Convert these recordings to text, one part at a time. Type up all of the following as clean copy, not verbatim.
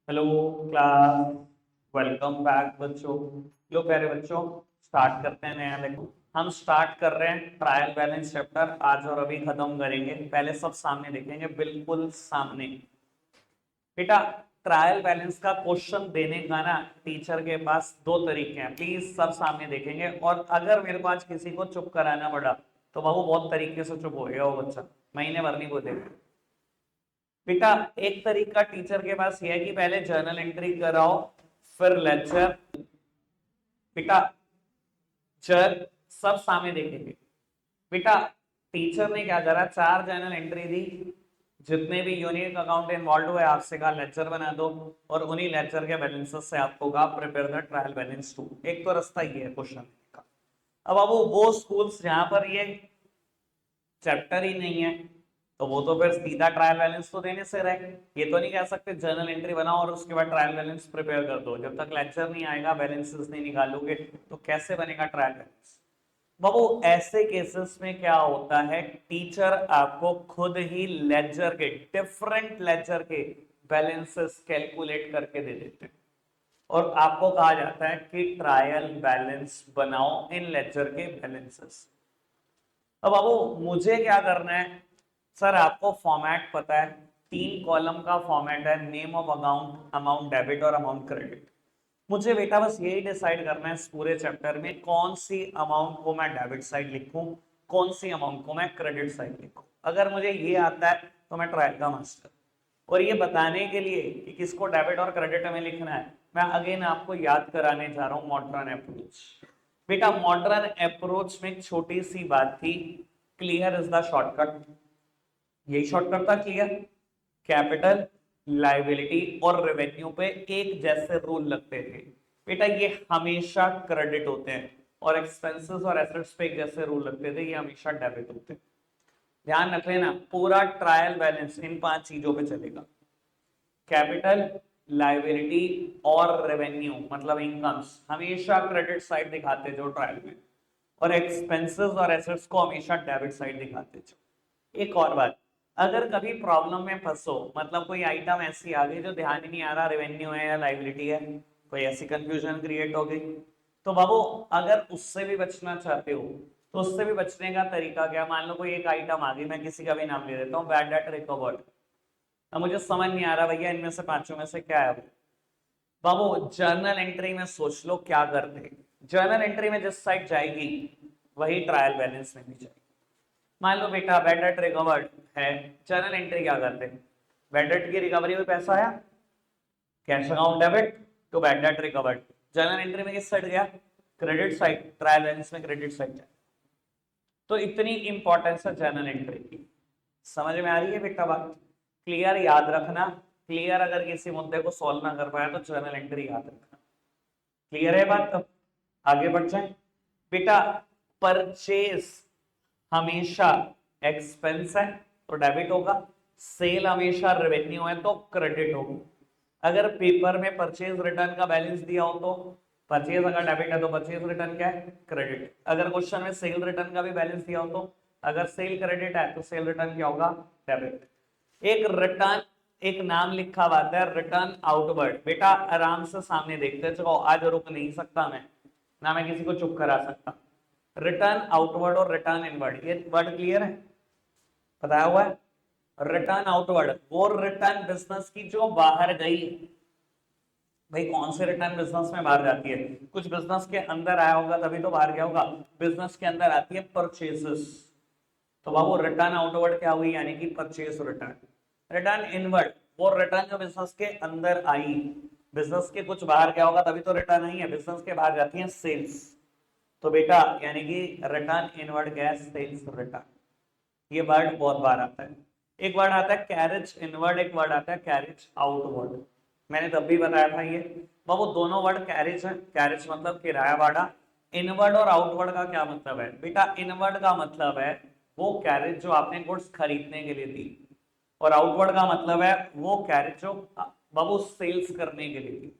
Hello class. Welcome back बच्चों। लो प्यारे बच्चों, स्टार्ट करते हैं नया लेक्चर। हम स्टार्ट कर रहे हैं ट्रायल बैलेंस चैप्टर। आज और अभी खत्म करेंगे। पहले सब सामने देखेंगे, बिल्कुल सामने। बेटा, ट्रायल बैलेंस का क्वेश्चन देने का ना टीचर के पास दो तरीके हैं। प्लीज सब सामने देखेंगे। और अगर मेरे पास किसी को चुप कराना पड़ा तो बाबू बहुत तरीके से चुप होएगा वो बच्चा, महीने भर नहीं बोलेगा। बेटा, एक तरीका टीचर के पास यह है कि पहले जर्नल एंट्री कराओ, फिर लेक्चर। बेटा, चल सब सामने देखेंगे। बेटा, टीचर ने क्या करा, चार जर्नल एंट्री दी। जितने भी यूनिक अकाउंट इन्वॉल्व हुए आपसे कहा लेक्चर बना दो, और उन्हीं लेक्चर के बैलेंसेस से आपको कहा prepare the trial balance too. एक तो रास्ता ये है क्वेश्चन का। अब वो स्कूल्स जहां पर ये चैप्टर ही नहीं है, तो वो तो फिर सीधा ट्रायल बैलेंस तो देने से रहे। ये तो नहीं कह सकते जर्नल एंट्री बनाओ और उसके बाद ट्रायल बैलेंस प्रिपेयर कर दो। जब तक लेक्चर नहीं आएगा, बैलेंसेस नहीं निकालोगे, तो कैसे बनेगा ट्रायल बैलेंस। बाबू, ऐसे केसेस में क्या होता है, टीचर आपको खुद ही लेक्चर के, डिफरेंट लेक्चर के बैलेंसेस कैलकुलेट करके दे देते हैं, और आपको कहा जाता है कि ट्रायल बैलेंस बनाओ इन लेक्चर के बैलेंसेस। अब बाबू, मुझे क्या करना है। सर, आपको फॉर्मेट पता है, तीन कॉलम का फॉर्मेट है, name of account, amount debit और अमाउंट क्रेडिट। मुझे बेटा बस यही डिसाइड करना है इस पूरे चैप्टर में, कौन सी अमाउंट को मैं डेबिट साइड लिखूं, कौन सी अमाउंट को मैं क्रेडिट साइड लिखूं। अगर मुझे ये आता है तो मैं ट्रायल का मास्टर। और ये बताने के लिए कि किसको डेबिट और क्रेडिट हमें लिखना है, मैं अगेन आपको याद कराने जा रहा हूं मॉडर्न अप्रोच। बेटा, मॉडर्न अप्रोच में एक छोटी सी बात थी, क्लियर इज द शॉर्टकट। यही शॉर्टकट था, क्लियर। कैपिटल, लाइबिलिटी और रेवेन्यू पे एक जैसे रूल लगते थे। बेटा, ये हमेशा क्रेडिट होते हैं, और एक्सपेंसेस और एसेट्स पे एक जैसे रूल लगते थे, ये हमेशा डेबिट होते हैं। ध्यान रख लेना, पूरा ट्रायल बैलेंस इन पांच चीजों पे चलेगा। कैपिटल, लाइबिलिटी और रेवेन्यू मतलब इनकम्स हमेशा क्रेडिट साइड दिखाते जो ट्रायल में, और एक्सपेंसेस और एसेट्स को हमेशा डेबिट साइड दिखाते जो। एक और बात, अगर कभी प्रॉब्लम में फंसो, मतलब कोई आइटम ऐसी आ गई जो ध्यान ही नहीं आ रहा रेवेन्यू है या लाइबिलिटी है, कोई ऐसी कंफ्यूजन क्रिएट हो गई, तो बाबू अगर उससे भी बचना चाहते हो तो उससे भी बचने का तरीका क्या। मान लो कोई एक आइटम आ गई, मैं किसी का भी नाम ले देता हूँ, बैड डेट रिकवर्ड। अब मुझे समझ नहीं आ रहा भैया इनमें से पांचों में से क्या है वो। बाबू, जर्नल एंट्री में सोच लो क्या करते। जर्नल एंट्री में जिस साइड जाएगी वही ट्रायल बैलेंस में भी जाएगी। मान लो बेटा बैड डेट रिकवर्ड है, जर्नल एंट्री क्या करते हैं, बैड डेट की रिकवरी में पैसा आया, cash account debit to bad debt recovered. Journal entry में किस साइड गया, क्रेडिट साइड। ट्रायल बैलेंस में क्रेडिट साइड जाए। तो इतनी इंपॉर्टेंस है जर्नल एंट्री की। समझ में आ रही है बेटा बात। क्लियर, याद रखना। क्लियर, अगर किसी मुद्दे को सॉल्व ना कर पाया तो जर्नल एंट्री याद रखना। क्लियर है बात। अब आगे बढ़ जाए। बेटा, परचेज हमेशा एक्सपेंस है तो डेबिट होगा, सेल हमेशा रेवेन्यू है तो क्रेडिट होगा। अगर पेपर में परचेज रिटर्न का बैलेंस दिया हो तो परचेज अगर डेबिट है तो परचेज रिटर्न क्या है, क्रेडिट। अगर क्वेश्चन में सेल रिटर्न का भी बैलेंस दिया हो तो अगर सेल क्रेडिट है तो सेल रिटर्न क्या होगा, डेबिट। एक रिटर्न, एक नाम लिखा हुआ है रिटर्न आउटवर्ड। बेटा आराम से सामने देखते चलो, आज रुक नहीं सकता मैं, ना मैं किसी को चुप करा सकता। रिटर्न आउटवर्ड और रिटर्न इनवर्ड, ये वर्ड क्लियर है, बताया हुआ है। रिटर्न आउटवर्ड वो रिटर्न बिजनेस की जो बाहर गई। भाई कौन से रिटर्न बिजनेस में बाहर जाती है, कुछ बिजनेस के अंदर आया होगा तभी तो बाहर गया होगा। बिजनेस के अंदर आती है परचेजेस, तो बाबू रिटर्न आउटवर्ड क्या हुई, यानी कि परचेज रिटर्न। रिटर्न इनवर्ड वो रिटर्न जो बिजनेस के अंदर आई, बिजनेस के कुछ बाहर गया होगा तभी तो रिटर्न आई है, बिजनेस के बाहर जाती है सेल्स। तो बेटा यानी कि रिटर्न इनवर्ड क्या है, सेल्स रिटर्न। ये वर्ड बहुत बार आता है। एक वर्ड आता है कैरेज इनवर्ड, एक वर्ड आता है कैरेज आउटवर्ड। मैंने तब भी बताया था ये। वो दोनों वर्ड कैरेज है, कैरेज मतलब किराया भाड़ा। इनवर्ड और आउटवर्ड का क्या मतलब है बेटा, इनवर्ड का मतलब है वो कैरेज जो आपने गुड्स खरीदने के लिए दी, और आउटवर्ड का मतलब है वो कैरेज जो बाबू सेल्स करने के लिए दी।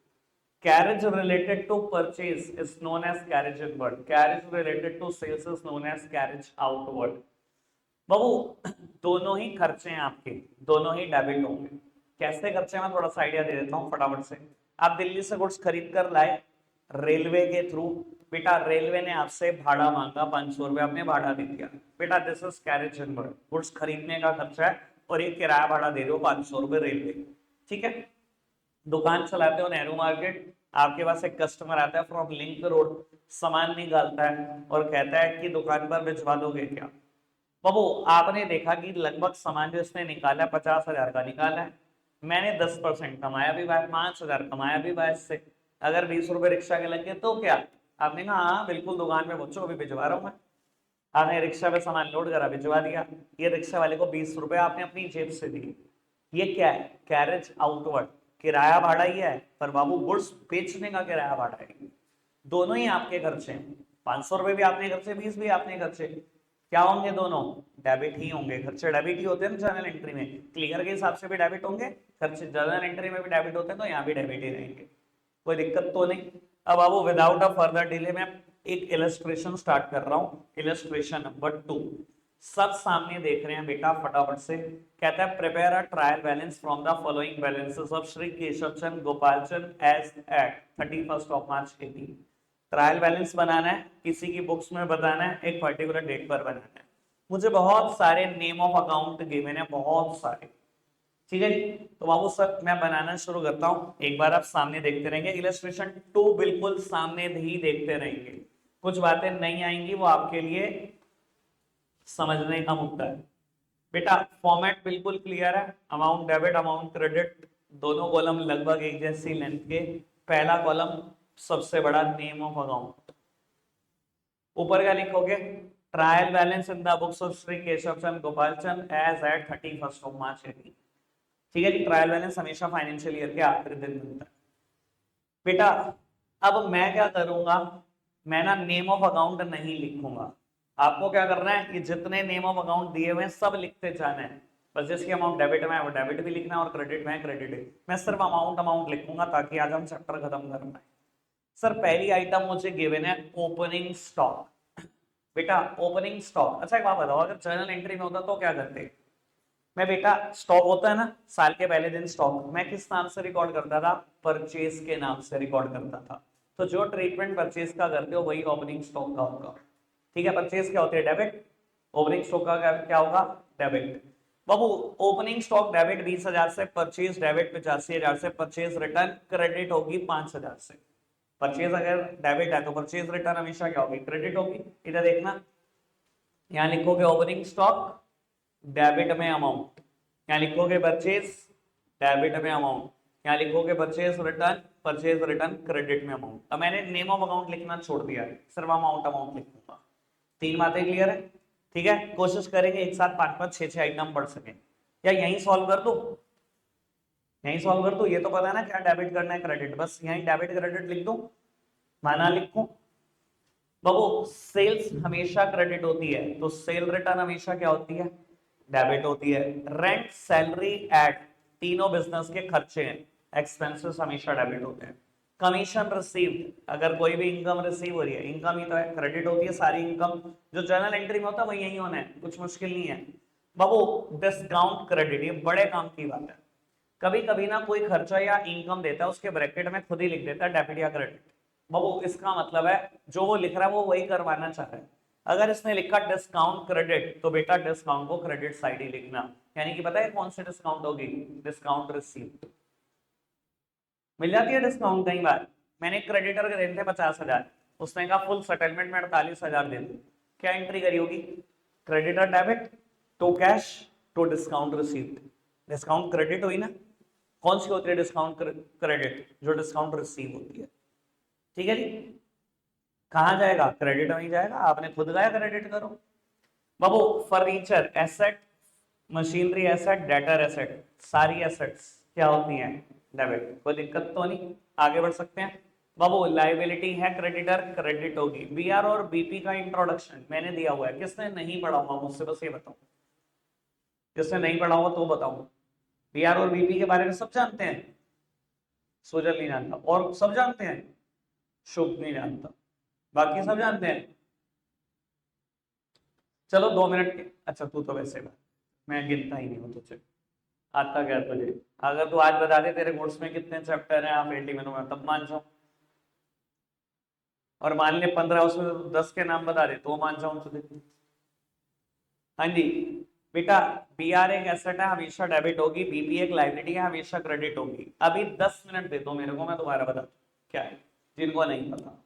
Carriage related to purchase is known as carriage inward. Carriage related to sales is known as carriage outward. बाबू दोनों ही खर्चे हैं आपके, दोनों ही डेबिट होंगे। कैसे खर्चे मैं थोड़ा सा आइडिया दे देता हूँ फटाफट से। आप दिल्ली से गुड्स खरीद कर लाए रेलवे के थ्रू, बेटा रेलवे ने आपसे भाड़ा मांगा 500 रुपये, आपने भाड़ा दे दिया, बेटा this is carriage and goods खरीदने का खर्चा है और ये किराया भाड़ा दे रहे हो 500 रुपये रेलवे, ठीक है। दुकान चलाते हो नेहरू मार्केट, आपके पास एक कस्टमर आता है फ्रॉम लिंक रोड, सामान निकालता है और कहता है कि दुकान पर भिजवा दोगे क्या। बाबू आपने देखा कि लगभग सामान जो इसने निकाला 50,000 का निकाला है, मैंने 10% कमाया भी भाई, 5,000 कमाया भी भाई इससे, अगर 20 रुपए रिक्शा के लगे तो क्या, आपने कहा हाँ बिल्कुल दुकान में पहुंचो अभी भिजवा रहा हूं मैं, आपने रिक्शा पे सामान लोड करा भिजवा दिया, ये रिक्शा वाले को 20 रुपए आपने अपनी जेब से दिए, ये क्या है, कैरेज आउटवर्ड, किराया भाड़ा ही है, पर बाबू गुड्स बेचने का किराया भाड़ा है, दोनों ही आपके खर्चे हैं, 500 रुपए भी आपने खर्चे, 20 भी आपने खर्चे, क्या होंगे दोनों, डेबिट ही होंगे, खर्चे डेबिट ही होते हैं जर्नल एंट्री में, क्लियर के हिसाब से भी डेबिट होंगे, खर्चे जर्नल एंट्री में भी डेबिट होते हैं, तो यहाँ भी डेबिट ही रहेंगे, कोई दिक्कत तो नहीं। अब आप विदाउट अ फर्दर डिले में एक इलस्ट्रेशन स्टार्ट कर रहा हूं, इलस्ट्रेशन नंबर 2, सब सामने देख रहे हैं बेटा फटाफट से, कहता है prepare a trial balance from the following balances of Shri Keshav Chand Gopal Chand as at 31st of March 18, trial balance बनाना है, किसी की बुक्स में बताना है, एक पर्टिकुलर डेट पर बनाना है, मुझे बहुत सारे नेम ऑफ अकाउंट गिवन है, बहुत सारे, ठीक है जी। तो बाबू सर मैं बनाना शुरू करता हूं, एक बार आप सामने देखते रहेंगे, इलस्ट्रेशन 2 बिल्कुल सामने ही देखते रहेंगे, कुछ बातें नहीं आएंगी वो आपके लिए समझने का मुद्दा है। बेटा फॉर्मेट बिल्कुल क्लियर है, अमाउंट डेबिट अमाउंट क्रेडिट, दोनों कॉलम लगभग एक जैसी लेंथ के, पहला कॉलम सबसे बड़ा नेम ऑफ अकाउंट, ऊपर क्या लिखोगे, trial balance in the books of Shri Keshav Chand Gopal Chand as at 31st of March 18, ठीक है जी। ट्रायल बैलेंस हमेशा फाइनेंशियल ईयर के आखिरी दिन मिलता है। बेटा अब मैं क्या करूंगा, मैं ना नेम ऑफ अकाउंट नहीं लिखूंगा, आपको क्या करना है, ये जितने नेम ऑफ अकाउंट दिए हुए हैं सब लिखते जाना है, बस जिसकी अमाउंट डेबिट में है वो डेबिट भी लिखना है और क्रेडिट में है क्रेडिट है, मैं सिर्फ अमाउंट अमाउंट लिखूंगा ताकि आज हम चैप्टर खत्म कर पाए। सर पहली आइटम मुझे गिवन है ओपनिंग स्टॉक, बेटा ओपनिंग स्टॉक, अच्छा एक बात बताओ, अगर जर्नल एंट्री में होता तो क्या करते, मैं बेटा स्टॉक होता है ना साल के पहले दिन स्टॉक, मैं किस नाम से रिकॉर्ड करता था, परचेज के नाम से रिकॉर्ड करता था, तो जो ट्रीटमेंट परचेज का करते हो वही ओपनिंग स्टॉक का होगा, ठीक है। परचेज क्या होती है, डेबिट, ओपनिंग स्टॉक का क्या होगा, डेबिट। बाबू ओपनिंग स्टॉक डेबिट 20,000 से, परचेज डेबिट 85,000 से, परचेज रिटर्न क्रेडिट होगी 5,000 से, परचेज अगर डेबिट है तो परचेज रिटर्न हमेशा क्या होगी, क्रेडिट होगी, इधर देखना, यहाँ लिखोगे ओपनिंग स्टॉक डेबिट में अमाउंट, यहाँ लिखोगे परचेज डेबिट में अमाउंट, यहाँ लिखोगे परचेज रिटर्न क्रेडिट में अमाउंट। अब मैंने नेम ऑफ अकाउंट लिखना छोड़ दिया है, सिर्फ अमाउंट अमाउंट लिखूंगा, तीन बातें क्लियर है, ठीक है। कोशिश करेंगे एक साथ 5-5 6-6 आइटम पढ़ सके, या यहीं सॉल्व कर दो, यहीं सॉल्व कर दो, ये तो पता है ना क्या डेबिट करना है क्रेडिट, बस यहीं डेबिट क्रेडिट लिख दो, माना लिखूं। बाबू सेल्स हमेशा क्रेडिट होती है तो सेल रिटर्न हमेशा क्या होती है, डेबिट होती है। रेंट सैलरी एड तीनों बिजनेस के खर्चे हैं, एक्सपेंसेस हमेशा डेबिट होते हैं। कमीशन रिसीव्ड, अगर कोई भी इनकम रिसीव हो रही है, इनकम ही तो है, क्रेडिट होती है सारी इनकम, जो जर्नल एंट्री में होता है वही यही होना है, कुछ मुश्किल नहीं है। बाबू डिस्काउंट क्रेडिट, ये बड़े काम की बात है, कभी कभी ना कोई खर्चा या इनकम देता है उसके ब्रैकेट में खुद ही लिख देता है डेबिट या क्रेडिट, बाबू इसका मतलब है जो वो लिख रहा है वो वही करवाना चाह रहा है, अगर इसने लिखा डिस्काउंट क्रेडिट तो बेटा डिस्काउंट को क्रेडिट साइड ही लिखना, यानी कि पता है कौन सी डिस्काउंट होगी, डिस्काउंट रिसीव्ड, मिल जाती है डिस्काउंट कई बार, मैंने क्रेडिटर के देने थे 50,000, उसने कहा फुल सेटलमेंट में 48,000 दे दो, क्या एंट्री करी होगी, creditor debit to cash to discount received, discount credit हुई ना, कौन सी होती है डिस्काउंट क्रेडिट, जो डिस्काउंट रिसीव होती है, ठीक है जी। कहां जाएगा, क्रेडिट में ही जाएगा, आपने खुद गया क्रेडिट करो। बाबू furniture asset, machinery asset, debtor asset, सारी एसेट्स क्या होती हैं, डेबिट, कोई दिक्कत तो नहीं, आगे बढ़ सकते हैं। बाबू लाइबिलिटी है क्रेडिटर, क्रेडिट होगी। बीआर और बीपी का इंट्रोडक्शन मैंने दिया हुआ है, किसने नहीं पढ़ा हुआ मुझसे बस ये बताओ, जिसने नहीं पढ़ा हुआ तो बताओ, बीआर और बीपी के बारे में सब जानते हैं, सुजल नहीं जानता, और सब जानते हैं, शुभ नहीं जानता, बाकी सब जानते हैं, चलो 2 मिनट के, अच्छा तू तो वैसे बात मैं गिनता ही नहीं हूं तुझे, आता क्या तुझे? अगर तू आज बता दे तेरे कोर्स में कितने चैप्टर हैं आप 80 में, तो मैं तब मान जाऊं। और मान ले 15 उसमें तो 10 के नाम बता दे तो मान जाऊं तुझे। हाँ जी बेटा, बीआर एक एसेट है, हमेशा डेबिट होगी। बीपी एक लाइबिलिटी है, हमेशा क्रेडिट होगी। अभी 10 मिनट दे दो मेरे को, मैं दोबारा बता दूं क्या है, जिनको नहीं पता।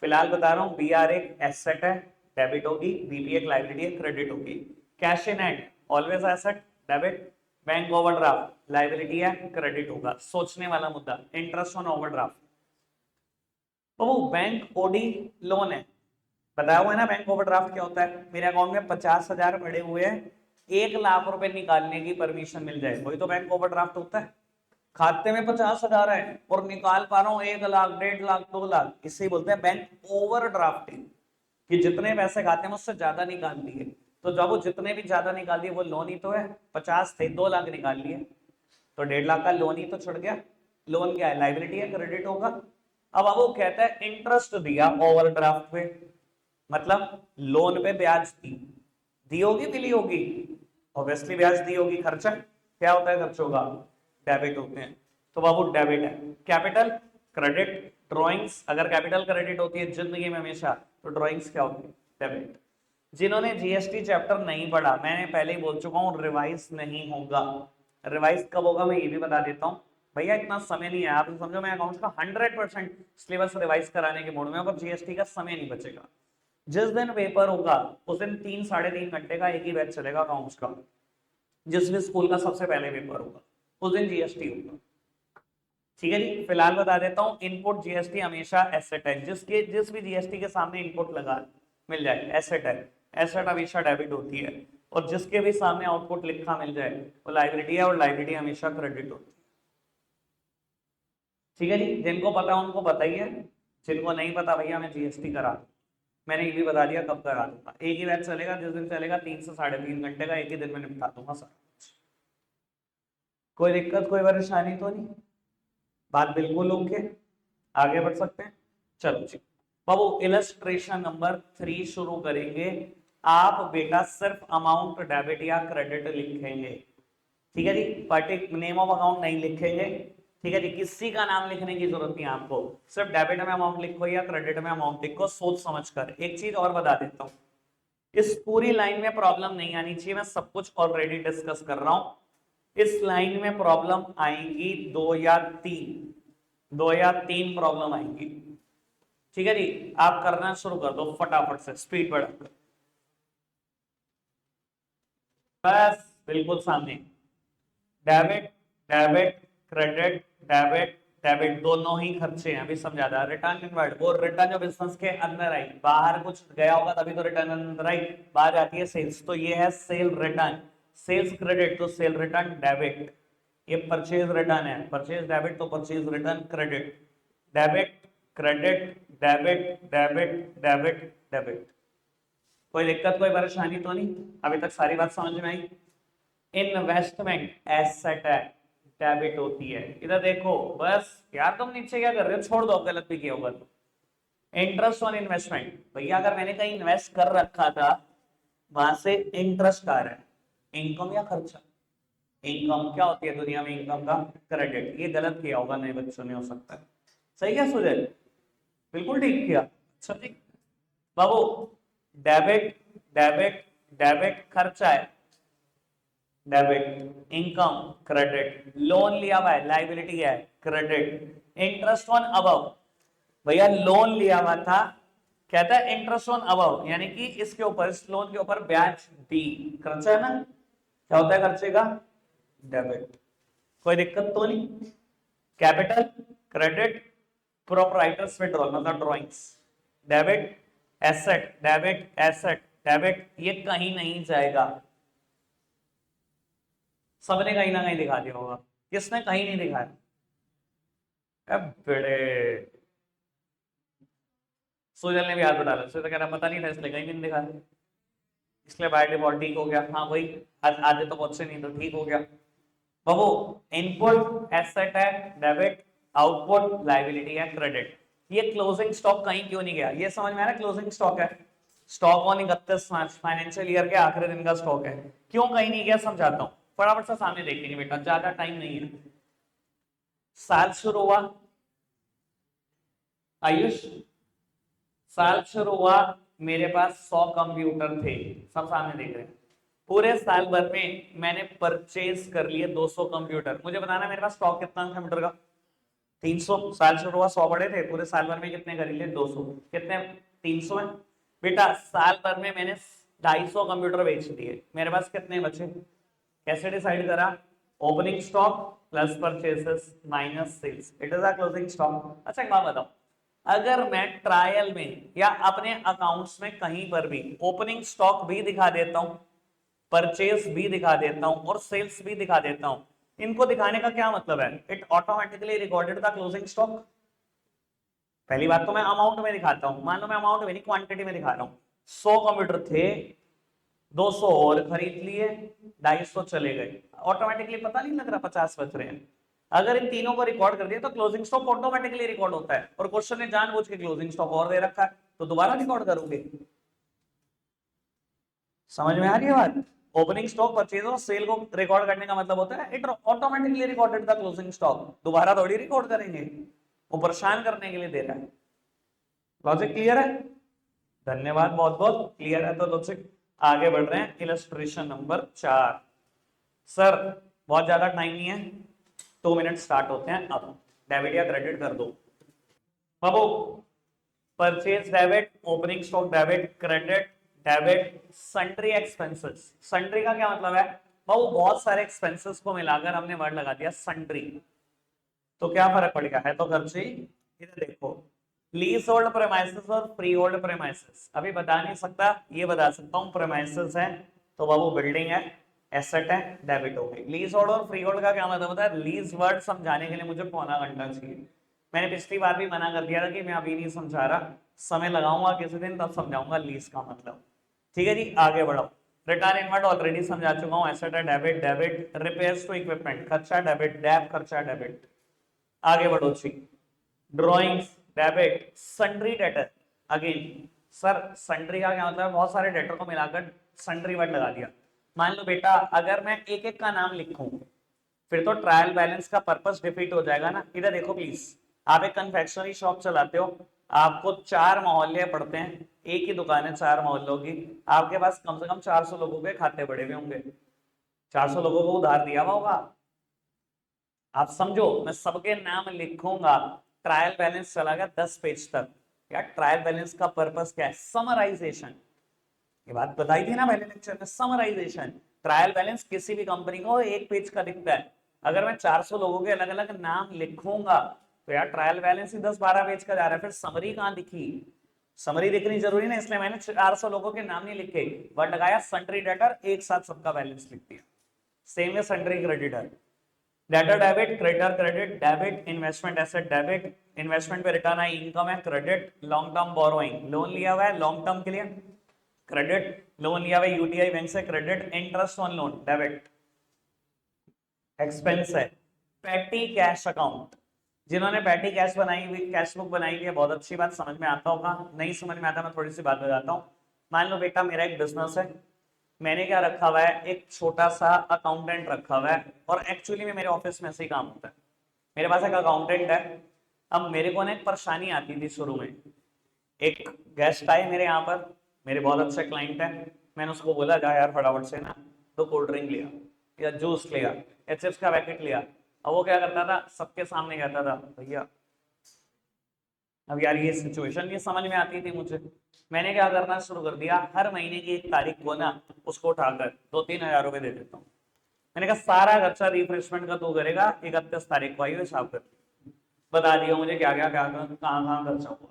फिलहाल बता रहा हूँ, बीआर एक एसेट है, डेबिट होगी। बीपी एक लाइबिलिटी है, क्रेडिट होगी। Cash in hand always asset, debit. Bank overdraft liability है, क्रेडिट होगा। सोचने वाला मुद्दा, इंटरेस्ट ऑन ओवरड्राफ्ट, तो वो बैंक ओडी लोन है। बताया हुआ है ना बैंक ओवरड्राफ्ट क्या होता है। मेरे अकाउंट में 50,000 पड़े हुए हैं, 1 लाख रुपए निकालने की परमिशन मिल जाए, वही तो बैंक ओवरड्राफ्ट होता है। खाते में 50,000 है और निकाल पा रहा हूँ 1 लाख, 1.5 लाख, 2 लाख, इसे बोलते हैं बैंक ओवरड्राफ्टिंग, कि जितने पैसे खाते में उससे ज्यादा निकाल दिए। तो जब वो जितने भी ज्यादा निकाल दिए वो लोन ही तो है। 50 थे, 2 लाख निकाल लिए, तो 1.5 लाख का लोन ही तो छुट गया। लोन क्या है? लाइबिलिटी है, क्रेडिट होगा। अब वो कहता है इंटरेस्ट दिया ओवरड्राफ्ट पे, मतलब लोन पे ब्याज दी होगी, मिली होगी, ऑब्वियसली ब्याज दी होगी। खर्चा क्या होता है? खर्चों का डेबिट होते हैं, तो बाबू डेबिट है। कैपिटल, क्रेडिट, ड्रॉइंग्स अगर कैपिटल क्रेडिट होती है जिंदगी में हमेशा, तो ड्रॉइंग्स क्या होती है? डेबिट। जिन्होंने जीएसटी चैप्टर नहीं पढ़ा, मैंने पहले ही बोल चुका हूं, रिवाइज नहीं होगा। रिवाइज कब होगा मैं ये भी बता देता हूँ। भैया इतना समय नहीं है, आप समझो मैं अकाउंट्स का 100% सिलेबस रिवाइज कराने के मूड में, पर जीएसटी का समय नहीं बचेगा। जिस दिन पेपर होगा उस दिन 3-3.5 घंटे का एक ही बैच चलेगा अकाउंट्स का। जिस भी स्कूल का सबसे पहले पेपर होगा उस दिन जीएसटी होगा। ठीक है जी, फिलहाल बता देता हूँ, इनपुट जीएसटी हमेशा एसेट है। जिस भी जीएसटी के सामने इनपुट लगा मिल जाए एसेट है। एसेट हमेशा डेबिट होती है, और जिसके भी सामने आउटपुट लिखा मिल जाए वो लाइबिलिटी है, और लाइबिलिटी हमेशा क्रेडिट होती है। ठीक है जी, जिनको पता उनको पता ही है, जिनको नहीं पता भैया मैं जीएसटी करा, मैंने ये भी बता दिया कब करा दूंगा। एक ही बैच चलेगा, जिस दिन चलेगा 3 से 3.5 घंटे का, एक ही दिन में निपटा दूंगा सर। कोई दिक्कत कोई परेशानी तो नहीं? बात बिल्कुल ओके, आगे बढ़ सकते हैं। चलो जी बाबू, इलस्ट्रेशन नंबर 3 शुरू करेंगे। आप बेटा सिर्फ अमाउंट डेबिट या क्रेडिट लिखेंगे। ठीक है जी, पर्टिकुलर नेम ऑफ अकाउंट नहीं लिखेंगे। ठीक है जी, किसी का नाम लिखने की जरूरत नहीं है आपको, सिर्फ डेबिट में अमाउंट लिखो या क्रेडिट में अमाउंट लिखो, सोच समझ कर। एक चीज और बता देता हूं, इस पूरी लाइन में प्रॉब्लम नहीं आनी चाहिए, मैं सब कुछ ऑलरेडी डिस्कस कर रहा हूं। इस लाइन में प्रॉब्लम आएंगी 2 या 3 प्रॉब्लम आएंगी। ठीक है जी, आप करना शुरू कर दो फटाफट से, स्पीड बढ़ाकर। बस बिल्कुल सामने, debit, debit, credit, debit, debit, दोनों ही खर्चे हैं। अभी समझा था। रिटर्न इनवर्ड, वो रिटर्न जो बिजनेस के अंदर आई, बाहर कुछ गया होगा तभी तो रिटर्न अंदर आई, बाहर आती है सेल्स, तो ये है सेल रिटर्न। सेल्स क्रेडिट तो सेल रिटर्न डेबिट। ये परचेज रिटर्न है, परचेज डेबिट तो purchase return credit. Debit, credit, debit, debit, debit, debit. कोई दिक्कत कोई परेशानी तो नहीं? अभी तक सारी बात समझ में आई? इन्वेस्टमेंट एसेट है, डेबिट होती है। इधर देखो, बस यार तुम नीचे क्या कर रहे हो, छोड़ दो, गलत भी किया होगा तो। इंटरेस्ट ऑन इन्वेस्टमेंट, भैया अगर मैंने कहीं इन्वेस्ट कर रखा था, वहां से इंटरेस्ट आ रहा है, इनकम या खर्चा? इनकम क्या होती है दुनिया में? इनकम का क्रेडिट। ये गलत किया होगा नए बच्चों ने, हो सकता है। सही क्या सुजल? बिल्कुल ठीक किया। अच्छा ठीक बाबू, डेबिट, डेबिट, डेबिट खर्चा है, डेबिट। इनकम क्रेडिट, लोन लिया हुआ है लाइबिलिटी है, क्रेडिट। इंटरेस्ट ऑन अबव, भैया लोन लिया हुआ था, कहता है इंटरेस्ट ऑन अबव, यानी कि इसके ऊपर, इस लोन के ऊपर ब्याज दी, खर्चा है ना? क्या होता है खर्चे का? डेबिट। कोई दिक्कत तो नहीं? कैपिटल, क्रेडिट, प्रोप्राइटर्स विड्रॉल मतलब drawings, debit, asset, debit, asset, debit, ये कहीं नहीं जाएगा। सबने कहीं ना कहीं दिखा दिया होगा, किसने कहीं नहीं दिखाया? अब बड़े सोजल ने भी हाथ उठा लिया, तो कह रहा पता नहीं था इसलिए कहीं नहीं दिखाया, इसलिए बाय डिफॉल्ट ठीक हो गया। हाँ वही, आज आधे तो मुझसे नहीं, तो ठीक हो गया। बाबू, इनपुट एसेट है, डेबिट, आउटपुट लाइबिलिटी है, क्रेडिट। ये क्लोजिंग स्टॉक कहीं क्यों नहीं गया, ये समझ में आ रहा है? क्लोजिंग स्टॉक है, stock on 31 March financial year के आखिरी दिन का स्टॉक है। क्यों कहीं नहीं गया समझाता हूं। फटाफट से सामने देखेंगे बेटा, ज्यादा टाइम नहीं है। साल शुरू हुआ, आयुष साल शुरू हुआ, मेरे पास 100 कंप्यूटर थे, सब सामने देख रहे हैं। पूरे साल भर में मैंने परचेज कर लिए 200 कंप्यूटर। मुझे बताना मेरे पास स्टॉक कितना कंप्यूटर का? 300। साल शुरू हुआ 100 बड़े थे, पूरे साल भर में कितने खरीद लिए? 200। कितने? 300 है बेटा। साल भर में मैंने 250 कंप्यूटर बेच दिए, मेरे पास कितने बचे? कैसे डिसाइड करा? Opening stock plus purchases minus sales, it is a closing stock. अच्छा एक बात बताओ, अगर मैं ट्रायल में या अपने अकाउंट्स में कहीं पर भी ओपनिंग स्टॉक भी दिखा देता हूं, परचेस भी दिखा देता हूं और सेल्स भी दिखा देता हूं, इनको दिखाने का क्या मतलब है? It automatically recorded the closing stock. पहली बात तो मैं अमाउंट में दिखाता हूं, मान लो मैं अमाउंट में नहीं क्वांटिटी में दिखा रहा हूं। 100 कंप्यूटर थे, 200 और खरीद लिए, 250 चले गए, ऑटोमेटिकली पता नहीं लग रहा 50 बच रहे हैं। अगर इन तीनों को रिकॉर्ड कर दिया तो क्लोजिंग स्टॉक ऑटोमेटिकली रिकॉर्ड होता है। और क्वेश्चन ने जानबूझ के क्लोजिंग स्टॉक और दे रखा है, तो दोबारा रिकॉर्ड करोगे। समझ में आ रही है बात? ओपनिंग स्टॉक, परचेज और सेल को रिकॉर्ड करने का मतलब होता है it automatically recorded the closing stock. दोबारा थोड़ी रिकॉर्ड करेंगे, वो परेशान करने के लिए दे रहा है। लॉजिक क्लियर है? धन्यवाद, बहुत बहुत क्लियर है। तो लॉजिक आगे बढ़ रहे हैं, इलस्ट्रेशन नंबर 4। सर बहुत ज्यादा टाइम नहीं है, 2 मिनट स्टार्ट होते हैं अब। डेबिट या क्रेडिट कर दो बाबू। Purchase debit, opening stock debit, credit debit, sundry expenses. Sundry का क्या मतलब है बाबू? बहुत सारे एक्सपेंसेस को मिलाकर हमने वर्ड लगा दिया सन्ड्री। तो क्या फर्क पड़ गया? है तो खर्च ही। इधर देखो, लीज होल्ड प्रेमाइसेस और फ्री होल्ड प्रेमाइसेस। अभी बता नहीं सकता, ये बता सकता हूँ। प्रेमाइसेस है तो बाबू बिल्डिंग है, एसेट है, डेबिट हो गई। लीज होल्ड और फ्री होल्ड का क्या मतलब होता है? लीज वर्ड समझाने के लिए मुझे पौना घंटा चाहिए। मैंने पिछली बार भी मना कर दिया था कि मैं अभी नहीं समझा रहा, समय लगाऊंगा किसी दिन तब समझाऊंगा लीज का मतलब। ठीक है जी, आगे बढ़ो। रिटर्न इनवर्ट ऑलरेडी समझा चुका हूँ, एसेट है debit, debit repairs to equipment खर्चा डेबिट, डेब खर्चा डेबिट। आगे बढ़ो जी। Drawings debit, sundry debtor again. Sir sundry का क्या मतलब है? बहुत सारे डेटर को मिलाकर सन्ड्री वर्ड लगा दिया। मान लो बेटा, अगर मैं एक एक का नाम लिखूं फिर तो ट्रायल बैलेंस का पर्पस डिफीट हो जाएगा ना। इधर देखो प्लीज, आप एक कन्फेक्शनरी शॉप चलाते हो, आपको 4 मोहल्ले पड़ते हैं, एक ही दुकान है 4 मोहल्लों की, आपके पास कम से कम 400 लोगों के खाते पड़े हुए होंगे, 400 लोगों को उधार दिया हुआ होगा। आप समझो, मैं सबके नाम लिखूंगा, ट्रायल बैलेंस चला गया 10 पेज तक। यार ट्रायल बैलेंस का पर्पस क्या है? समराइजेशन। ये बात बताई थी ना पहले लेक्चर में, समराइजेशन। ट्रायल बैलेंस किसी भी कंपनी को एक पेज का दिखता है, अगर मैं 400 लोगों के अलग अलग नाम लिखूंगा तो यार ट्रायल बैलेंस ही 10-12 पेज का जा रहा है, फिर समरी कहां दिखी? समरी दिखनी जरूरी ना, इसलिए मैंने 400 लोगों के नाम नहीं लिखे, वर्ड लगाया सन्ड्री डेटर, एक साथ सबका बैलेंस लिख दिया। सेम है sundry creditor. Debtor debit, creditor credit, debit investment asset debit, investment पे रिटर्न आई इनकम है credit, long term borrowing loan लिया हुआ है लॉन्ग टर्म के लिए क्रेडिट, लोन लिया हुआ है यूटीआई बैंक से credit, interest on loan debit. Expense है पैटी कैश अकाउंट। जिन्होंने पैटी कैश बनाई हुई, कैश बुक बनाई हुई है, बहुत अच्छी बात, समझ में आता होगा। नहीं समझ में आता मैं थोड़ी सी बात बताता हूँ। मान लो बेटा मेरा एक बिजनेस है, मैंने क्या रखा हुआ है? एक छोटा सा अकाउंटेंट रखा हुआ है, और एक्चुअली में मेरे ऑफिस में ऐसे ही काम होता है। मेरे पास एक अकाउंटेंट है। अब मेरे को ना एक परेशानी आती थी शुरू में। एक गेस्ट आए मेरे यहाँ पर, मेरे बहुत अच्छे क्लाइंट है, मैंने उसको बोला जा यार फटाफट से ना 2 कोल्ड ड्रिंक लिया या जूस लिया या चिप्स का पैकेट लिया। अब वो क्या करता था? सबके सामने कहता था भैया। अब यार ये सिचुएशन ये समझ में आती थी मुझे, मैंने क्या करना शुरू कर दिया, हर महीने की 1 तारीख को ना उसको उठाकर 2-3 हजार रुपए दे देता हूँ। मैंने कहा सारा खर्चा रिफ्रेशमेंट का तू करेगा, 31 तारीख को आइए हिसाब कर, बता दिया मुझे क्या क्या क्या कहाँ कहाँ खर्चा हुआ।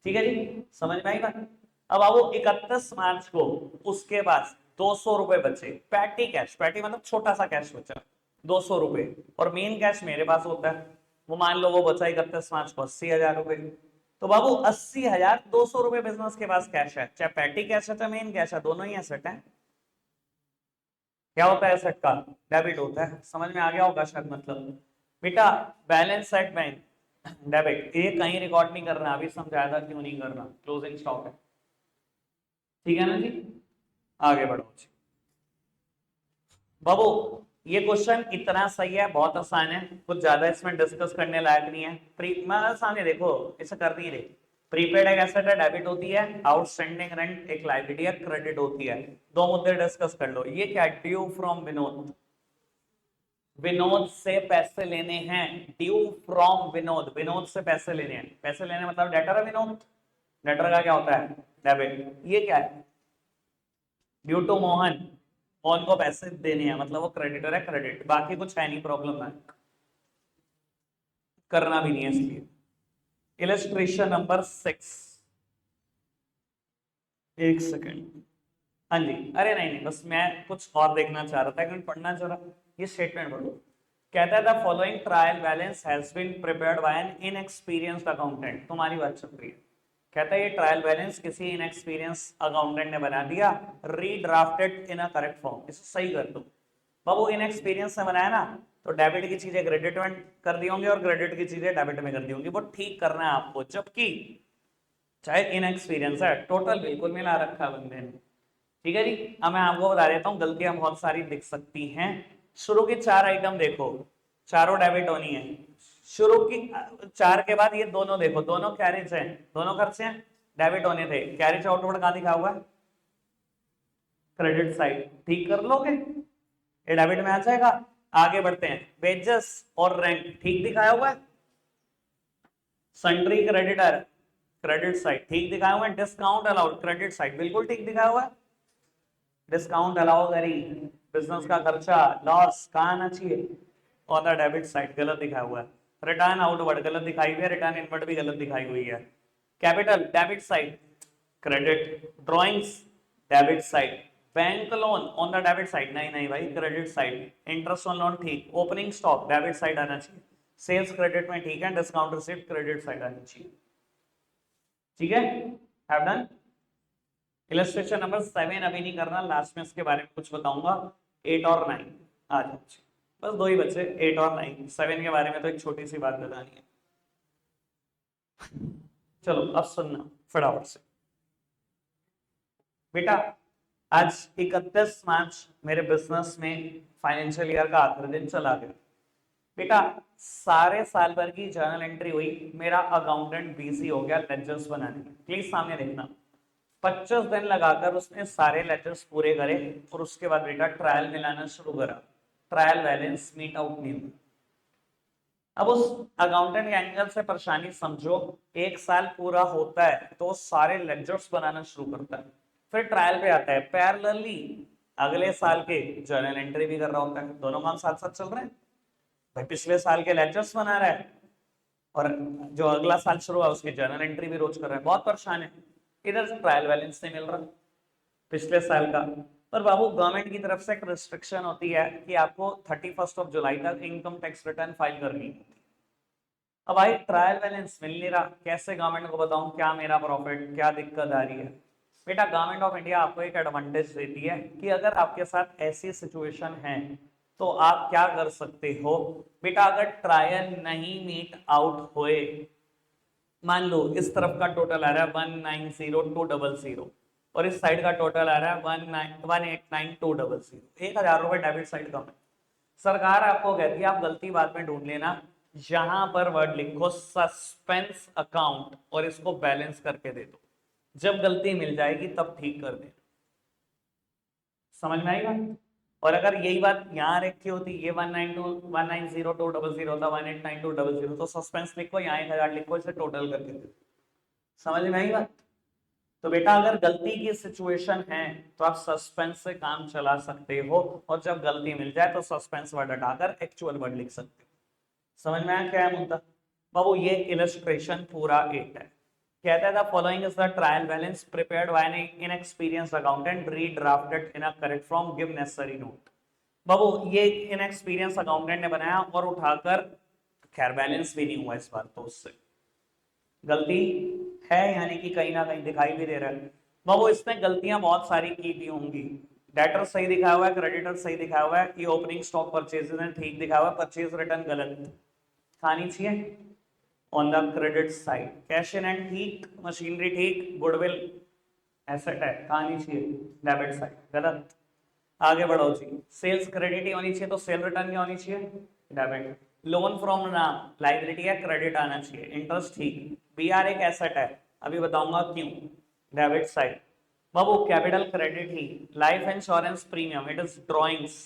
ठीक है जी, समझ में आई बात? अब आओ 31 मार्च को उसके पास 200 रुपए बचे, पैटी कैश, पैटी मतलब छोटा सा कैश बचा 200 रुपए, और मेन कैश मेरे पास होता है, वो मान लो वो बचा 31 मार्च को 80,000 रुपए। तो बाबू 80,000 200 रुपए बिजनेस के पास कैश है, चाहे पैटी कैश है चाहे मेन कैश है, दोनों ही एसेट है। क्या होता है एसेट का? डेबिट होता है। समझ में आ गया होगा शायद मतलब। बेटा बैलेंस सेट बैंक डेबिट, ये कहीं रिकॉर्ड नहीं करना, अभी समझाया था क्यों नहीं करना, क्लोजिंग स्टॉक है। ठीक है ना जी, आगे बढ़ो जी बाबू। ये क्वेश्चन इतना सही है, बहुत आसान है, कुछ ज्यादा इसमें डिस्कस करने लायक नहीं है। सामने देखो, इसे कर नहीं रहे। प्रीपेड एक एसेट है, डेबिट होती है। आउटस्टैंडिंग रेंट एक लायबिलिटी है, क्रेडिट होती है। दो मुद्दे डिस्कस कर लो। ये क्या, ड्यू फ्रॉम विनोद, विनोद से पैसे लेने हैं। ड्यू फ्रॉम विनोद, विनोद से पैसे लेने हैं। पैसे लेने मतलब डेटर है विनोद, डेटर का क्या होता है, डेबिट। ये क्या है, ड्यू टू मोहन, मोहन को पैसे देने हैं, मतलब वो क्रेडिटर है, क्रेडिट। बाकी कुछ है नहीं, प्रॉब्लम है, करना भी नहीं है इसलिए। इलस्ट्रेशन नंबर 6, एक सेकेंड। हाँ जी, अरे नहीं नहीं, बस मैं कुछ और देखना चाह रहा था, लेकिन पढ़ना चाह रहा। ये स्टेटमेंट पढ़ो। कहता है the following trial balance has been prepared by an inexperienced accountant. तुम्हारी बात चल रही है। कहता है ये ट्रायल बैलेंस किसी इनएक्सपीरियंस अकाउंटेंट ने बना दिया, रीड्राफ्टेड इन अ करेक्ट फॉर्म। इसे सही कर दो। बाबू इनएक्सपीरियंस से बनाया ना, तो डेबिट की चीजें क्रेडिट में कर दी होंगी और क्रेडिट की चीजें डेबिट में कर दी होंगी। वो ठीक करना है आपको, जबकि चाहे इनएक्सपीरियंस है, टोटल बिल्कुल मिला रखा है बंदे ने। ठीक है जी। अब मैं आपको बता देता हूँ, गलतियां बहुत सारी दिख सकती हैं। शुरू की 4 आइटम देखो, चारों डेबिट होनी है। शुरू की 4 के बाद ये दोनों देखो, दोनों कैरेज हैं, दोनों खर्चे हैं, डेबिट होने थे। कैरेज आउटवर्ड कहां दिखा हुआ है, क्रेडिट साइड। ठीक कर लोगे, ये डेबिट में आ जाएगा। आगे बढ़ते हैं, वेजेस और रेंट ठीक दिखाया हुआ है। सन्ड्री क्रेडिटर, क्रेडिट साइड ठीक दिखाया हुआ है। डिस्काउंट अलाउड, क्रेडिट साइड बिल्कुल ठीक दिखाया हुआ है। डिस्काउंट अलाउ करी, बिजनेस का खर्चा, लॉस कहाँ आना चाहिए, ऑन द डेबिट साइड, गलत दिखाया हुआ है। रिटर्न आउटवर्ड गलत दिखाई हुई है, रिटर्न इनवर्ड भी गलत दिखाई हुई है। Capital debit side, credit. Drawings debit side. Bank loan on the debit side, नहीं नहीं भाई, credit side. Interest on loan ठीक। ओपनिंग स्टॉक डेबिट साइड आना चाहिए। सेल्स क्रेडिट में ठीक है। डिस्काउंट रिसीव्ड क्रेडिट साइड आनी चाहिए। ठीक है, हैव डन। इलस्ट्रेशन नंबर 7 अभी नहीं करना, लास्ट में इसके बारे में कुछ बताऊंगा। 8 और 9 आ जाओ, बस दो ही बच्चे, 8 और 9। 7 के बारे में तो एक छोटी सी बात बतानी है। चलो अब सुनना फटाफट से। बेटा आज 31 मार्च मेरे बिजनेस में फाइनेंशियल ईयर का आखिरी दिन चला गया। बेटा सारे साल भर की जर्नल एंट्री हुई, मेरा अकाउंटेंट बिजी हो गया लेजर्स बनाने में। प्लीज सामने देखना, 25 दिन लगाकर उसने सारे लेटर्स पूरे करे और उसके बाद बेटा ट्रायल मिलाना शुरू करा। ट्रायल बैलेंस मीट आउट नहीं हुआ। अब उस अकाउंटेंट के एंगल से परेशानी समझो। एक साल पूरा होता है तो सारे लेक्चर्स बनाना शुरू करता है, फिर ट्रायल पे आता है। पैरेलली अगले साल के जर्नल एंट्री भी कर रहा होता है। दोनों काम साथ साथ चल रहे हैं भाई। पिछले साल के लेक्चर्स बना रहा है और जो अगला साल शुरू हुआ उसकी जर्नल एंट्री भी रोज कर रहा है। बहुत परेशान है। इधर से ट्रायल बैलेंस नहीं मिल रहा पिछले साल का। पर बाबू गवर्नमेंट की तरफ से एक रिस्ट्रिक्शन होती है कि आपको 31 जुलाई तक इनकम टैक्स रिटर्न फाइल करनी है। अब भाई ट्रायल बैलेंस मिल नहीं रहा, कैसे गवर्नमेंट को बताऊं क्या मेरा प्रॉफिट, क्या दिक्कत आ रही है। बेटा गवर्नमेंट ऑफ इंडिया आपको एक एडवांटेज देती है कि अगर आपके साथ ऐसी सिचुएशन है तो आप क्या कर सकते हो। बेटा अगर ट्रायल नहीं मीट आउट होए, मान लो इस तरफ का टोटल आ रहा है 190,200 और इस साइड का टोटल आ रहा है 189,200, 1,000 रुपए डेबिट साइड का। सरकार आपको कहती है आप गलती बाद में ढूंढ लेना, यहां पर वर्ड लिखो सस्पेंस अकाउंट और इसको बैलेंस करके दे दो। जब गलती मिल जाएगी तब ठीक कर देना। समझ में आएगा। और अगर यही बात यहाँ रखी होती, ये 190,200 था, 189,200, तो सस्पेंस लिखो, यहाँ 1,000 लिखो, इसे टोटल करके दे। समझ में आई बात। तो बेटा अगर गलती की सिचुएशन है तो आप सस्पेंस से काम चला सकते हो, और जब गलती मिल जाए तो सस्पेंस वर्ड हटाकर एक्चुअल वर्ड लिख सकते हो। समझ में आया क्या है मुद्दा। बाबू ये इलस्ट्रेशन पूरा 8 है। कहता है the following is the trial balance prepared by an inexperienced accountant, redrafted in a correct form, give necessary note. बाबू ये इनएक्सपीरियंस अकाउंटेंट ने बनाया और उठाकर, खैर बैलेंस भी नहीं हुआ इस बार, तो उससे गलती है, यानी कि कहीं ना कहीं दिखाई भी दे रहा है। बाबू इसमें गलतियां बहुत सारी की भी होंगी। डेटर सही दिखाया हुआ है, क्रेडिटर सही दिखाया हुआ है, ये ओपनिंग स्टॉक परचेजेस है ठीक दिखाया हुआ है, परचेज रिटर्न गलत खानी चाहिए on the credit side. Cash in and ठीक, मशीनरी ठीक, गुडविल एसेट है खानी चाहिए डेबिट साइड, गलत। आगे बढ़ो जी, सेल्स क्रेडिट ही होनी चाहिए, तो सेल रिटर्न क्या होनी चाहिए, डेबिट। लोन फ्रॉम नाम लाइबिलिटी है, क्रेडिट आना चाहिए। इंटरेस्ट ठीक, बीआर एक एसेट है, अभी बताऊंगा क्यों, डेबिट साइड। बाबू कैपिटल क्रेडिट ही, life insurance premium it is drawings,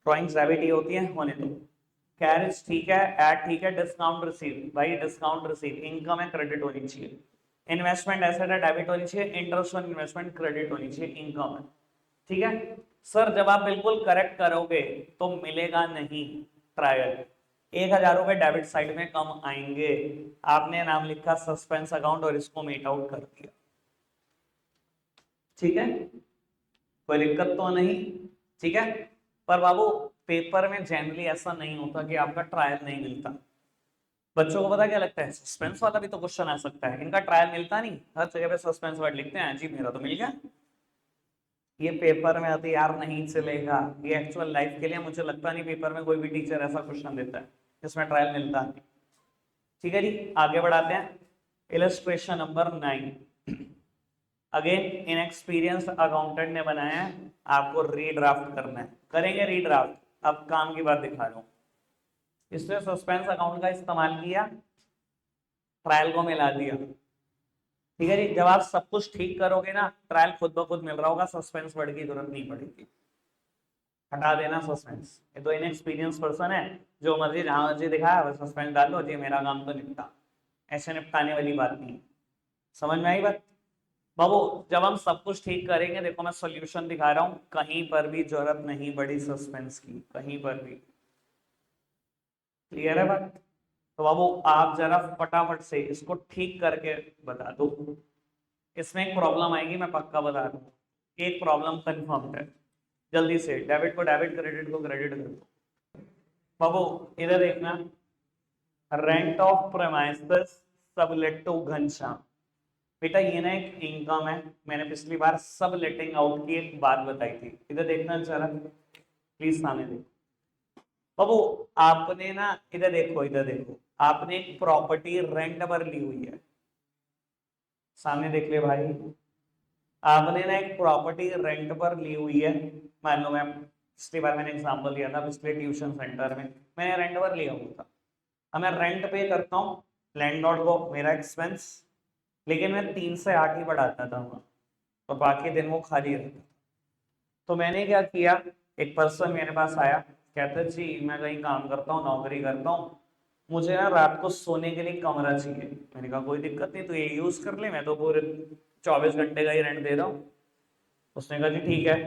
drawings debit ही होती है, होने दो। कैरेज ठीक है, एड ठीक है, डिस्काउंट रिसीव, भाई डिस्काउंट रिसीव इनकम है, क्रेडिट होनी चाहिए। इन्वेस्टमेंट एसेट है, डेबिट होनी चाहिए। इंटरेस्ट ऑन इन्वेस्टमेंट क्रेडिट होनी चाहिए, इनकम है, ठीक है। सर जब आप बिल्कुल करेक्ट करोगे तो मिलेगा नहीं ट्रायल, 1,000 रुपए डेबिट साइड में कम आएंगे। आपने नाम लिखा सस्पेंस अकाउंट और इसको मीट आउट कर दिया, ठीक है, कोई दिक्कत तो नहीं, ठीक है। पर बाबू पेपर में जनरली ऐसा नहीं होता कि आपका ट्रायल नहीं मिलता। बच्चों को पता क्या लगता है, सस्पेंस वाला भी तो क्वेश्चन आ सकता है, इनका ट्रायल मिलता नहीं, हर जगह पे सस्पेंस वर्ड लिखते हैं, जी मेरा तो मिल गया। ये पेपर में आती यार नहीं चलेगा, ये एक्चुअल लाइफ के लिए मुझे लगता नहीं पेपर में कोई भी टीचर ऐसा क्वेश्चन देता है जिसमें ट्रायल मिलता नहीं, ठीक है जी। आगे बढ़ाते हैं, illustration number 9। Again inexperience accountant ने बनाया है, आपको रीड्राफ्ट करना है, करेंगे रीड्राफ्ट। अब काम की बात दिखा रहा हूं, इसने सस्पेंस अकाउंट का इस्तेमाल किया, ट्रायल को मिला दिया, ठीक है जी। जब आप सब कुछ ठीक करोगे ना, ट्रायल खुद ब खुद मिल रहा होगा, सस्पेंस वर्ड की जरूरत नहीं पड़ेगी, हटा देना सस्पेंस। ये तो इनएक्सपीरियंस पर्सन है, जो मर्जी जहां मर्जी दिखाया बस सस्पेंस डाल दो जी, मेरा काम तो निपटा। ऐसे निपटाने वाली बात नहीं, समझ में आई बात। बाबू जब हम सब कुछ ठीक करेंगे, देखो मैं सॉल्यूशन दिखा रहा हूं, कहीं पर भी जरूरत नहीं पड़ी सस्पेंस की, कहीं पर भी, क्लियर है बात। तो बाबू आप जरा फटाफट से इसको ठीक करके बता दो, इसमें एक प्रॉब्लम आएगी, मैं पक्का बता रहा हूँ, एक प्रॉब्लम कंफर्म है। जल्दी से डेबिट को डेबिट, क्रेडिट को क्रेडिट कर दो। बाबू इधर देखना, rent of premises sublet to Ghanshyam, बेटा ये ना एक इनकम है, मैंने पिछली बार सब लेटिंग आउट की एक बात बताई थी, इधर देखना जरा प्लीज, सामने देखो। बाबू आपने ना इधर देखो, इधर देखो, आपने एक प्रॉपर्टी रेंट पर ली हुई है, सामने देख ले भाई, आपने ना एक प्रॉपर्टी रेंट पर ली हुई है। मान लो मैं पिछली बार मैंने एग्जांपल दिया था, पिछले ट्यूशन सेंटर में मैंने रेंट पर लिया हुआ था। अब मैं रेंट पे करता हूँ लैंडलॉर्ड को, मेरा एक्सपेंस, लेकिन मैं 3 से 8 ही बढ़ाता था वहाँ, और बाकी दिन वो खाली रहता। तो मैंने क्या किया, एक पर्सन मेरे पास आया, कहता जी मैं कहीं काम करता हूँ, नौकरी करता हूँ, मुझे ना रात को सोने के लिए कमरा चाहिए। मैंने कहा कोई दिक्कत नहीं, तो ये यूज कर ले, मैं तो पूरे 24 घंटे का ही रेंट दे रहा हूँ। उसने कहा जी ठीक है,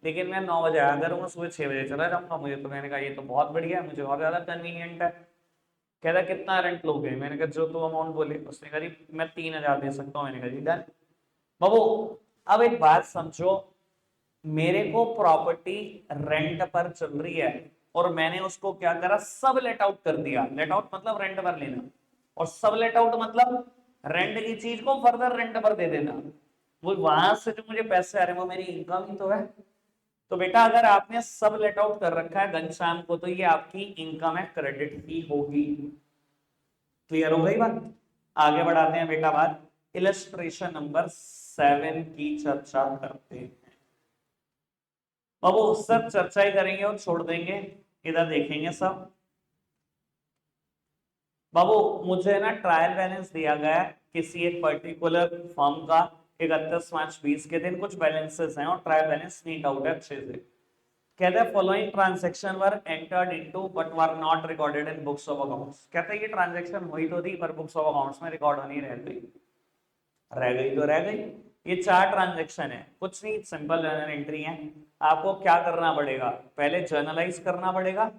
लेकिन मैं 9 बजे आया करूँगा, सुबह 6 बजे चला जाऊंगा। मुझे तो, मैंने कहा ये तो बहुत बढ़िया है, मुझे और ज्यादा कन्वीनियंट है। कहता कितना रेंट लोगे, मैंने कहा जो तो अमाउंट बोले। उसने कहा जी मैं 3,000 दे सकता हूँ। मैंने कहा जी डन। बाबू अब एक बात समझो, मेरे को प्रॉपर्टी रेंट पर चल रही है, और मैंने उसको क्या करा, सब लेट आउट कर दिया। लेट आउट मतलब रेंट पर लेना, और सब लेट आउट मतलब रेंट की चीज को फर्दर रेंट पर दे देना। वो वहां से जो मुझे पैसे आ रहे हैं वो मेरी इनकम ही तो है। तो बेटा अगर आपने सब लेट आउट कर रखा है घनश्याम को, तो ये आपकी इनकम है, क्रेडिट ही होगी। क्लियर हो गई बात। आगे बढ़ाते हैं बेटा बात, इलस्ट्रेशन नंबर 7 की चर्चा करते हैं। अब वो सब चर्चा ही करेंगे और छोड़ देंगे, इधर देखेंगे सब। बाबू मुझे ना ट्रायल बैलेंस दिया गया है किसी एक पर्टिकुलर फर्म का, 31/5/20 के दिन कुछ बैलेंसेस हैं और ट्रायल बैलेंस नीट आउट है अच्छे से। कहते हैं following transaction were entered into but were not recorded in books of accounts. कहते हैं ये ट्रांजैक्शन हुई तो थी पर बुक्स ऑफ अकाउंट्स में रिकॉर्ड नहीं रह गई, रह गई तो रह गई। ये 4 ट्रांजैक्शन है, कुछ नहीं, सिंपल जर्नल एंट्री है। आपको क्या करना पड़ेगा, पहले जर्नलाइज करना पड़ेगा।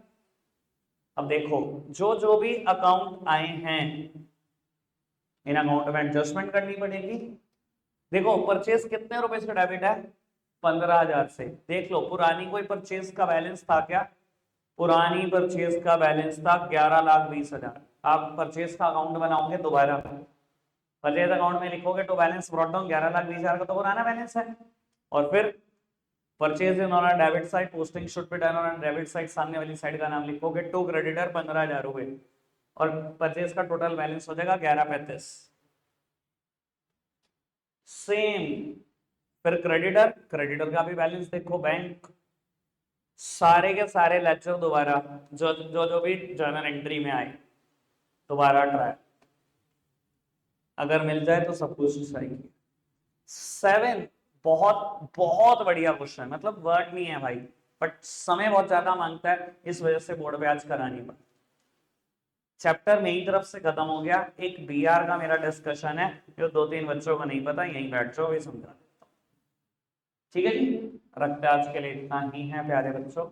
अब देखो जो जो भी अकाउंट आए हैं इन अकाउंट में एडजस्टमेंट करनी पड़ेगी। देखो परचेज कितने रुपए से डेबिट है, 15,000 से। देख लो पुरानी कोई परचेज का बैलेंस था क्या, पुरानी परचेज का बैलेंस था 11,20,000। आप परचेज का अकाउंट बनाओगे दोबारा, परचेज अकाउंट में लिखोगे तो बैलेंस ब्रॉट डाउन 11,20,000 का तो पुराना बैलेंस है। और फिर purchase in on debit side, posting should be done on debit side, सामने वाली साइड का नाम लिखोगे, टू क्रेडिटर 15,000 रुपए, और परचेज का टोटल बैलेंस हो जाएगा 11,35। सेम फिर क्रेडिटर, क्रेडिटर का भी बैलेंस देखो, बैंक, सारे के सारे लेक्चर दोबारा, जो भी जर्नल एंट्री में आए दोबारा ट्राई, अगर मिल जाए तो सब कुछ सही है। 7, बहुत बहुत बढ़िया क्वेश्चन, मतलब वर्ड नहीं है भाई, बट समय बहुत ज्यादा मांगता है, इस वजह से बोर्ड पे आज करानी पड़ी। चैप्टर मेरी तरफ से खत्म हो गया। एक बीआर का मेरा डिस्कशन है, जो 2-3 बच्चों को नहीं पता, यहीं बैठ जाओ, भी समझा देता हूँ। ठीक है जी, रखते आज के लिए इतना ही है प्यारे बच्चों।